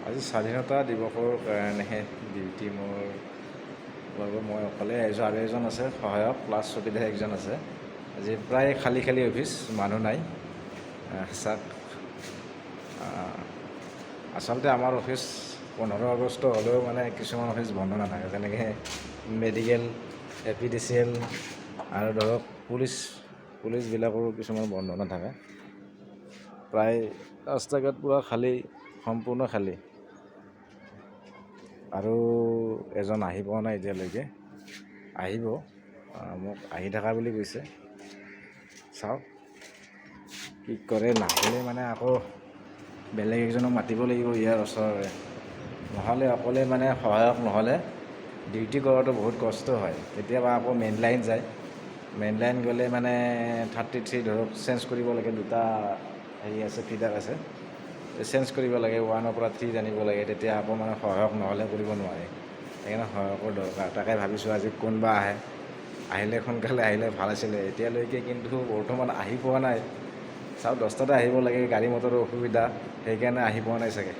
আজি স্বাধীনতা দিৱসৰ কাৰণেহে ডিউটি মোৰ লগত মই অকলে আহিছোঁ, আৰু এজন আছে সহায়ক প্লাছ চকীদাৰ একজন আছে। আজি প্ৰায় খালী খালী অফিচ, মানুহ নাই। চাওক, আচলতে আমাৰ অফিচ 15 আগষ্ট হ'লেও মানে কিছুমান অফিচ বন্ধ নাথাকে, যেনেকৈ মেডিকেল, এপিডিচিএল আৰু ধৰক পুলিচবিলাকৰো কিছুমান বন্ধ নাথাকে। প্ৰায় ৰাস্তা ঘাট পূৰা খালী, সম্পূৰ্ণ খালী। আৰু এজন আহি পোৱা নাই এতিয়ালৈকে, আহিব, মোক আহি থকা বুলি কৈছে। চাওক কি কৰে, নাহিলে মানে আকৌ বেলেগ একজনক মাতিব লাগিব ইয়াৰ ওচৰৰে, নহ'লে অকলে মানে সহায়ক নহ'লে ডিউটি কৰাটো বহুত কষ্ট হয়। কেতিয়াবা আকৌ মেইন লাইন যায়, মেইন লাইন গ'লে মানে 33 ধৰক চেঞ্জ কৰিব লাগে, দুটা হেৰি আছে, ফিডাৰ আছে, চেঞ্জ কৰিব লাগে, 1ৰ পৰা 3 জানিব লাগে। তেতিয়া আকৌ মানে সহায়ক নহ'লে কৰিব নোৱাৰে, সেইকাৰণে সহায়কৰ দৰকাৰ। তাকে ভাবিছোঁ আজি কোনোবা আহিলে সোনকালে আহিলে ভাল আছিলে। এতিয়ালৈকে কিন্তু বৰ্তমান আহি পোৱা নাই। চাওক, 10টাতে আহিব লাগে, গাড়ী মটৰৰ অসুবিধা, সেইকাৰণে আহি পোৱা নাই চাগে।